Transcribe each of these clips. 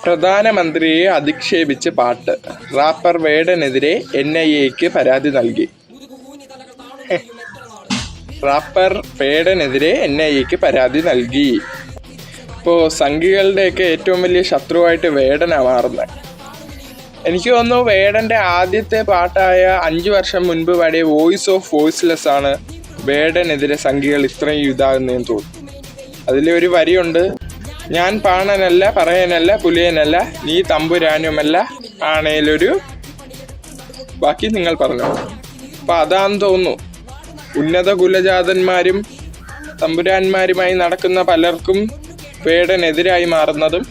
പ്രധാനമന്ത്രിയെ അധിക്ഷേപിച്ച് പാട്ട്. റാപ്പർ വേടനെതിരെ NIAക്ക് പരാതി നൽകി. റാപ്പർ വേടനെതിരെ NIAക്ക് പരാതി നൽകി. ഇപ്പോൾ സംഘികളുടെയൊക്കെ ഏറ്റവും വലിയ ശത്രുവായിട്ട് വേടനാണ് മാറുന്നത്. എനിക്ക് തോന്നുന്നു വേടൻ്റെ ആദ്യത്തെ പാട്ടായ 5 വർഷം മുൻപ് പാടിയ വോയിസ് ഓഫ് വോയിസ്ലെസ് ആണ് വേടനെതിരെ സംഘികൾ ഇത്രയും ഇതാകുന്നതെന്ന് തോന്നുന്നു. അതിലൊരു വരിയുണ്ട്, ഞാൻ പാണനല്ല പറയാനല്ല പുലിയനല്ല നീ തമ്പുരാനുമല്ല ആണേലൊരു, ബാക്കി നിങ്ങൾ പറഞ്ഞു. അപ്പം അതാന്ന് തോന്നുന്നു ഉന്നത കുലജാതന്മാരും തമ്പുരാന്മാരുമായി നടക്കുന്ന പലർക്കും വേടനെതിരായി മാറുന്നതും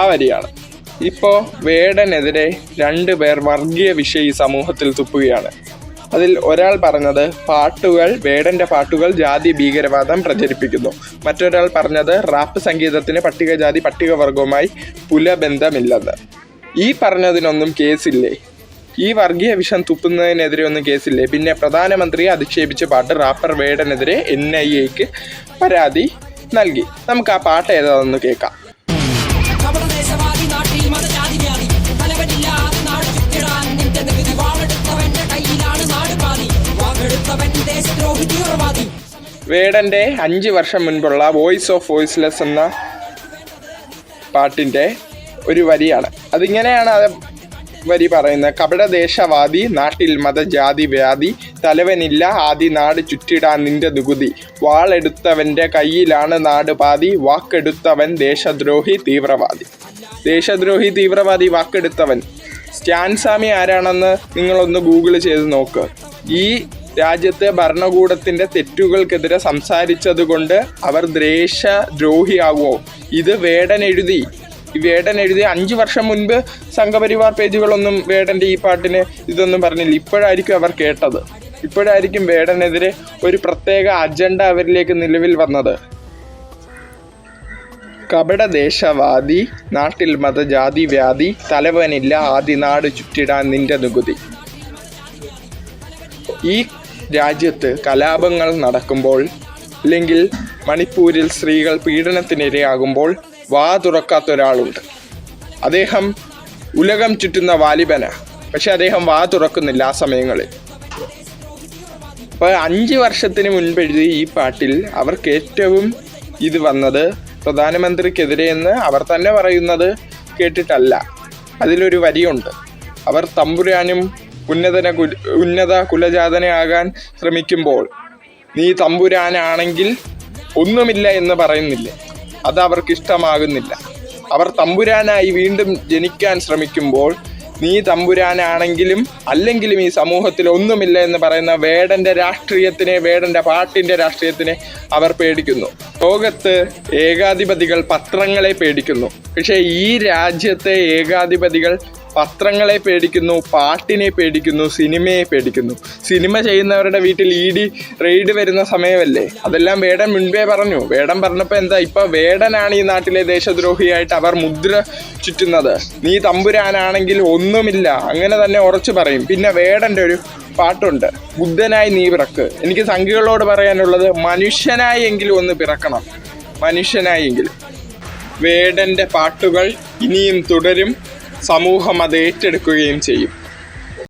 ആ വരിയാണ്. ഇപ്പോൾ വേടനെതിരെ 2 പേർ വർഗീയ വിഷയി സമൂഹത്തിൽ തുപ്പുകയാണ്. അതിൽ ഒരാൾ പറഞ്ഞത് വേടൻ്റെ പാട്ടുകൾ ജാതി ഭീകരവാദം പ്രചരിപ്പിക്കുന്നു. മറ്റൊരാൾ പറഞ്ഞത് റാപ്പ് സംഗീതത്തിന് പട്ടികജാതി പട്ടികവർഗവുമായി പുലബന്ധമില്ലെന്ന്. ഈ പറഞ്ഞതിനൊന്നും കേസില്ലേ? ഈ വർഗീയ വിഷം തുപ്പുന്നതിനെതിരെ ഒന്നും കേസില്ലേ? പിന്നെ പ്രധാനമന്ത്രിയെ അധിക്ഷേപിച്ച പാട്ട് റാപ്പർ വേടനെതിരെ NIAക്ക് പരാതി നൽകി. നമുക്ക് ആ പാട്ട് ഏതാണെന്ന് കേൾക്കാം. വേടൻ്റെ 5 വർഷം മുൻപുള്ള വോയിസ് ഓഫ് വോയിസ്ലെസ് എന്ന പാട്ടിൻ്റെ ഒരു വരിയാണ്. അതിങ്ങനെയാണ് വരി പറയുന്നത്. കപടദേശവാദി നാട്ടിൽ മതജാതി വ്യാധി തലവനില്ല ആദി നാട് ചുറ്റിടാൻ നിന്റെ നികുതി വാളെടുത്തവൻ്റെ കയ്യിലാണ് നാട് പാതി വാക്കെടുത്തവൻ ദേശദ്രോഹി തീവ്രവാദി. ദേശദ്രോഹി തീവ്രവാദി വാക്കെടുത്തവൻ സ്റ്റാൻസ്വാമി ആരാണെന്ന് നിങ്ങളൊന്ന് ഗൂഗിൾ ചെയ്ത് നോക്ക്. ഈ രാജ്യത്തെ ഭരണകൂടത്തിൻ്റെ തെറ്റുകൾക്കെതിരെ സംസാരിച്ചത് കൊണ്ട് അവർ ദേശദ്രോഹിയാകുമോ? ഇത് വേടൻ എഴുതി 5 വർഷം മുൻപ് സംഘപരിവാർ പേജുകളൊന്നും വേടൻ്റെ ഈ പാട്ടിന് ഇതൊന്നും പറഞ്ഞില്ല. ഇപ്പോഴായിരിക്കും അവർ കേട്ടത്. ഇപ്പോഴായിരിക്കും വേടനെതിരെ ഒരു പ്രത്യേക അജണ്ട അവരിലേക്ക് നിലവിൽ വന്നത്. കപടദേശവാദി നാട്ടിൽ മതജാതി വ്യാധി തലവനില്ല ആദിനാട് ചുറ്റിടാൻ നിന്റെ നികുതി. ഈ രാജ്യത്ത് കലാപങ്ങൾ നടക്കുമ്പോൾ അല്ലെങ്കിൽ മണിപ്പൂരിൽ സ്ത്രീകൾ പീഡനത്തിനിരയാകുമ്പോൾ വാ തുറക്കാത്ത ഒരാളുണ്ട്. അദ്ദേഹം ഉലകം ചുറ്റുന്ന വാലിബന, പക്ഷെ അദ്ദേഹം വാ തുറക്കുന്നില്ല ആ സമയങ്ങളിൽ. അപ്പോൾ 5 വർഷത്തിന് മുൻപ് എഴുതിയ ഈ പാട്ടിൽ അവർക്ക് ഏറ്റവും ഇത് വന്നത് പ്രധാനമന്ത്രിക്കെതിരെ എന്ന് അവർ തന്നെ പറയുന്നത് കേട്ടിട്ടല്ല. അതിലൊരു വരിയുണ്ട്, അവർ തമ്പുരാനും ഉന്നത കുലജാതനാകാൻ ശ്രമിക്കുമ്പോൾ നീ തമ്പുരാനാണെങ്കിൽ ഒന്നുമില്ല എന്ന് പറയുന്നില്ലേ, അത് അവർക്ക് ഇഷ്ടമാകുന്നില്ല. അവർ തമ്പുരാനായി വീണ്ടും ജനിക്കാൻ ശ്രമിക്കുമ്പോൾ നീ തമ്പുരാനാണെങ്കിലും അല്ലെങ്കിലും ഈ സമൂഹത്തിൽ ഒന്നുമില്ല എന്ന് പറയുന്ന വേടൻ്റെ രാഷ്ട്രീയത്തിനെ, വേടൻ്റെ പാട്ടിൻ്റെ രാഷ്ട്രീയത്തിനെ അവർ പേടിക്കുന്നു. ലോകത്ത് ഏകാധിപതികൾ പത്രങ്ങളെ പേടിക്കുന്നു. പക്ഷേ ഈ രാജ്യത്തെ ഏകാധിപതികൾ പത്രങ്ങളെ പേടിക്കുന്നു, പാട്ടിനെ പേടിക്കുന്നു, സിനിമയെ പേടിക്കുന്നു. സിനിമ ചെയ്യുന്നവരുടെ വീട്ടിൽ ED റെയ്ഡ് വരുന്ന സമയമല്ലേ, അതെല്ലാം വേടൻ മുൻപേ പറഞ്ഞു. വേടൻ പറഞ്ഞപ്പോൾ എന്താ, ഇപ്പം വേടനാണ് ഈ നാട്ടിലെ ദേശദ്രോഹിയായിട്ട് അവർ മുദ്ര ചുറ്റുന്നത്. നീ തമ്പുരാനാണെങ്കിൽ ഒന്നുമില്ല, അങ്ങനെ തന്നെ ഉറച്ചു പറയും. പിന്നെ വേടൻ്റെ ഒരു പാട്ടുണ്ട്, ബുദ്ധനായി നീ പിറക്ക്. എനിക്ക് സംഘികളോട് പറയാനുള്ളത്, മനുഷ്യനായി എങ്കിലും ഒന്ന് പിറക്കണം, മനുഷ്യനായെങ്കിലും. വേടൻ്റെ പാട്ടുകൾ ഇനിയും തുടരും, സമൂഹം അത് ഏറ്റെടുക്കുകയും ചെയ്യും.